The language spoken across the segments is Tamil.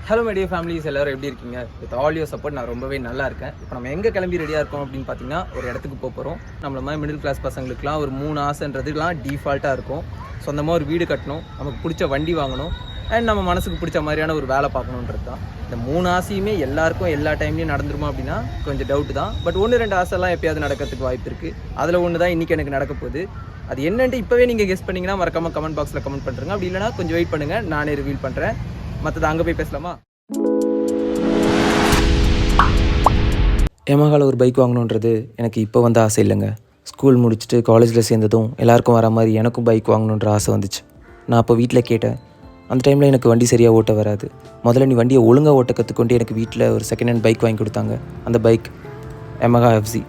ஹலோ மைடியா ஃபேமிலிஸ் எல்லோரும் எப்படி இருக்கீங்க? வித் ஆல் யோர் சப்போர்ட் நான் ரொம்பவே நல்லா இருக்கேன். இப்போ நம்ம எங்கே கிளம்பி ரெடியாக இருக்கோம் அப்படின்னு பார்த்தீங்கன்னா, ஒரு இடத்துக்கு போகிறோம். நம்மள மாதிரி மிடில் கிளாஸ் பசங்களுக்குலாம் ஒரு 3 ஆசைன்றதுலாம் டிஃபால்ட்டாக இருக்கும். சொந்தமாக ஒரு வீடு கட்டணும், நமக்கு பிடிச்ச வண்டி வாங்கணும், அண்ட் நம்ம மனசுக்கு பிடிச்ச மாதிரியான ஒரு வேலை பார்க்கணுன்றது தான். இந்த 3 ஆசையுமே எல்லாருக்கும் எல்லா டைம்லையும் நடந்துருமா அப்படின்னா கொஞ்சம் டவுட்டு தான். பட் 1-2 ஆசைலாம் எப்பயாவது நடக்கிறதுக்கு வாய்ப்பு இருக்குது. அதில் ஒன்று தான் இன்றைக்கி எனக்கு நடக்க போகுது. அது என்னன்ட்டு இப்போவே நீங்கள் கெஸ் பண்ணிங்கன்னா மறக்காமல் கமெண்ட் பாக்ஸில் கமெண்ட் பண்ணுறேங்க. அப்படி இல்லைனா கொஞ்சம் வெயிட் பண்ணுங்கள், நானே ரிவீல் பண்ணுறேன். மற்றது அங்கே போய் பேசலாமா? எமஹாவில் ஒரு பைக் வாங்கணுன்றது எனக்கு இப்போ வந்த ஆசை இல்லைங்க. ஸ்கூல் முடிச்சுட்டு காலேஜில் சேர்ந்ததும் எல்லாருக்கும் வர மாதிரி எனக்கும் பைக் வாங்கணுன்ற ஆசை வந்துச்சு. நான் அப்போ வீட்டில் கேட்டேன். அந்த டைமில் எனக்கு வண்டி சரியாக ஓட்ட வராது. முதல்ல நீ வண்டியை ஒழுங்காக ஓட்ட கற்றுக்கொண்டு எனக்கு வீட்டில் ஒரு செகண்ட் ஹேண்ட் பைக் வாங்கி கொடுத்தாங்க. அந்த பைக் எமஹா எஃப்சி.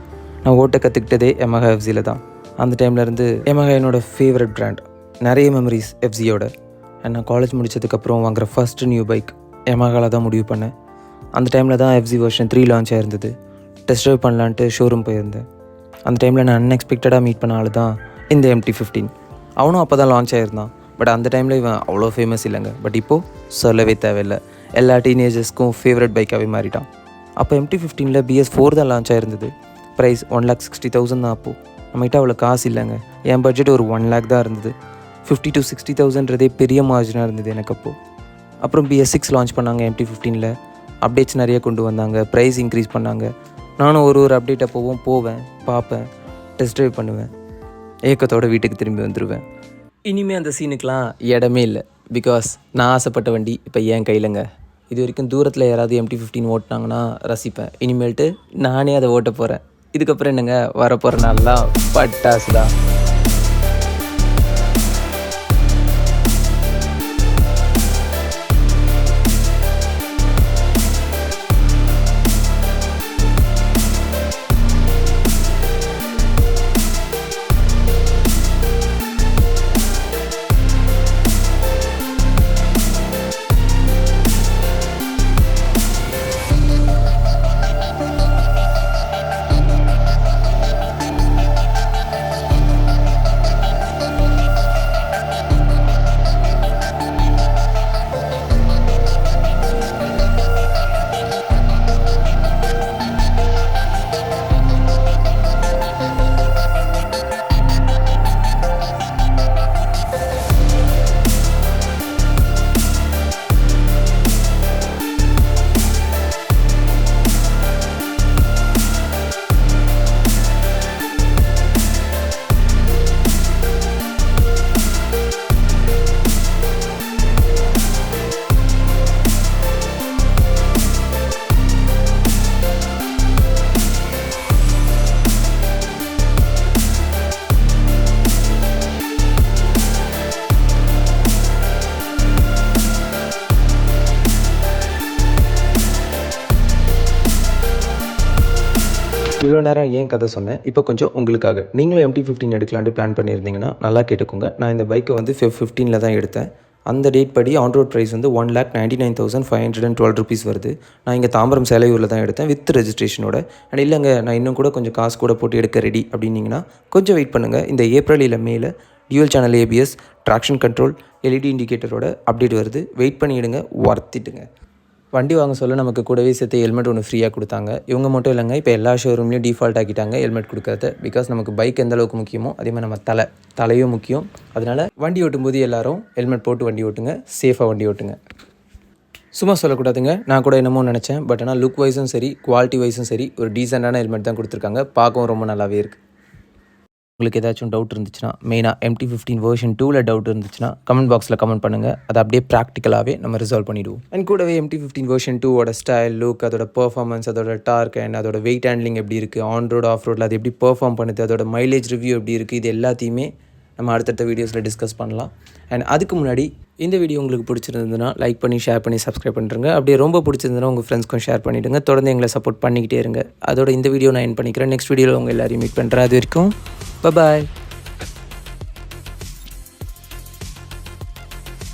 நான் ஓட்ட கற்றுக்கிட்டதே எமஹா எஃப்சியில் தான். அந்த டைம்லேருந்து எமஹா என்னோடய ஃபேவரட் பிராண்ட். நிறைய மெமரிஸ் எஃப்சியோட. அண்ட் நான் காலேஜ் முடித்ததுக்கப்புறம் வாங்குகிற ஃபஸ்ட்டு நியூ பைக் எமஹாவில் தான் முடிவு பண்ணேன். அந்த டைமில் தான் எஃப்சி வெர்ஷன் 3 லான்ச் ஆயிருந்தது. டெஸ்ட் ட்ரைவ் பண்ணலான்ட்டு ஷோரூம் போயிருந்தேன். அந்த டைமில் நான் அன்எக்ஸ்பெக்டடாக மீட் பண்ண ஆள் தான் இந்த MT-15. அவனும் அப்போ தான் லான்ச் ஆகிருந்தான். பட் அந்த டைமில் இவன் அவ்வளோ ஃபேமஸ் இல்லைங்க. பட் இப்போது சொல்லவே தேவையில்லை, எல்லா டீனேஜர்ஸ்க்கும் ஃபேவரட் பைக்காகவே மாறிட்டான். அப்போ MT-15ல் BS4 தான் லான்ச் ஆயிருந்தது. ப்ரைஸ் 1,60,000 தான். அப்போது நம்மகிட்ட அவ்வளோ காசு இல்லைங்க. என் பட்ஜெட் ஒரு 1 lakh தான் இருந்தது. 50,000 to 60,000ன்றதே பெரிய மார்ஜினாக இருந்தது எனக்கு அப்போது. அப்புறம் BS6 லான்ச் பண்ணாங்க. MT-15ல் அப்டேட்ஸ் நிறைய கொண்டு வந்தாங்க, ப்ரைஸ் இன்க்ரீஸ் பண்ணாங்க. நானும் ஒரு அப்டேட் அப்போவும் போவேன், பார்ப்பேன், டெஸ்ட் ட்ரைவ் பண்ணுவேன், ஏக்கத்தோடு வீட்டுக்கு திரும்பி வந்துடுவேன். இனிமேல் அந்த சீனுக்கெலாம் இடமே இல்லை. பிகாஸ் நான் ஆசைப்பட்ட வண்டி இப்போ என் கையிலங்க. இது வரைக்கும் தூரத்தில் யாராவது MT-15 ஓட்டினாங்கன்னா ரசிப்பேன். இனிமேல்ட்டு நானே அதை ஓட்ட போகிறேன். இதுக்கப்புறம் என்னங்க, வரப்போகிற நாள்லாம் பட்டாசு தான். இவ்வளோ நேரம் ஏன் கதை சொன்னேன், இப்போ கொஞ்சம் உங்களுக்காக. நீங்களும் MT-15 எடுக்கலான்ட்டு பிளான் பண்ணியிருந்தீங்கன்னா நல்லா கேட்டுக்கோங்க. நான் இந்த பைக்கை வந்து Feb 15 தான் எடுத்தேன். அந்த டேட் படி ஆன் ரோட் ப்ரைஸ் வந்து 1,99,512 rupees வருது. நான் இங்கே தாம்பரம் சேலையூரில் தான் எடுத்தேன் வித் ரெஜிஸ்ட்ரேஷனோட. அண்ட் இல்லைங்க, நான் இன்னும் கூட கொஞ்சம் காசு கூட போட்டு எடுக்க ரெடி அப்படின்னிங்கன்னா கொஞ்சம் வெயிட் பண்ணுங்கள். இந்த ஏப்ரல் இல்லை மேல dual channel ABS, traction control, LED இண்டிகேட்டரோட அப்டேட் வருது. வெயிட் பண்ணிவிடுங்க, வர்த்திட்டுங்க. வண்டி வாங்க சொல்ல நமக்கு கூடவே சேர்த்து ஹெல்மெட் ஒன்று ஃப்ரீயாக கொடுத்தாங்க. இவங்க மட்டும் இல்லைங்க, இப்போ எல்லா ஷோரூம்லேயும் டிஃபால்ட் ஆக்கிட்டாங்க ஹெல்மெட் கொடுக்கறது. பிகாஸ் நமக்கு பைக் எந்த அளவுக்கு முக்கியமோ அதே மாதிரி நம்ம தலையும் முக்கியம். அதனால் வண்டி ஓட்டும்போது எல்லோரும் ஹெல்மெட் போட்டு வண்டி ஓட்டுங்க, சேஃபாக வண்டி ஓட்டுங்க. சும்மா சொல்லக்கூடாதுங்க, நான் கூட என்னமோ நினச்சேன். பட் ஆனால் லுக் வைஸும் சரி, குவாலிட்டி வைஸும் சரி, ஒரு டீசெண்டான ஹெல்மெட் தான் கொடுத்துருக்காங்க. பார்க்கவும் ரொம்ப நல்லாவே இருக்குது. உங்களுக்கு ஏதாச்சும் டவுட் இருந்துச்சுன்னா, மெயினாக MT-15 வெர்ஷன் 2ல் டவுட் இருந்துச்சுன்னா கமெண்ட் பாக்ஸில் கமெண்ட் பண்ணுங்கள். அதை அப்படியே ப்ராக்டிக்கலாகவே நம்ம ரிசால்வ் பண்ணிவிடுவோம். அண்ட் கூடவே MT-15 வெர்ஷன் 2ஓட ஸ்டைல், லுக், அதோட பெர்ஃபார்மன்ஸ், அதோட டார்க் அண்ட் அதோட வெயிட் ஹேண்ட்லிங் எப்படி இருக்குது, ஆன் ரோடு ஆஃப் ரோடில் அது எப்படி பெர்ஃபார்ம் பண்ணுது, அதோட மைலேஜ் ரிவ்யூ எப்படி இருக்குது, இது எல்லாத்தையுமே நம்ம அடுத்தடுத்த வீடியோஸில் டிஸ்கஸ் பண்ணலாம். அண்ட் அதுக்கு முன்னாடி இந்த வீடியோ உங்களுக்கு பிடிச்சிருந்ததுன்னா லைக் பண்ணி, ஷேர் பண்ணி, சப்ஸ்கிரைப் பண்ணுறங்க. அப்படியே ரொம்ப பிடிச்சிருந்ததுன்னா உங்கள் ஃப்ரெண்ட்ஸ்க்கும் ஷேர் பண்ணிவிடுங்க. தொடர்ந்து எங்களை சப்போர்ட் பண்ணிக்கிட்டே இருங்க. அதோட இந்த வீடியோ நான் என் பண்ணிக்கிறேன். நெக்ஸ்ட் வீடியோவில் உங்கள் எல்லாரையும் மீட் பண்ணுறேன். அது வரைக்கும் bye bye.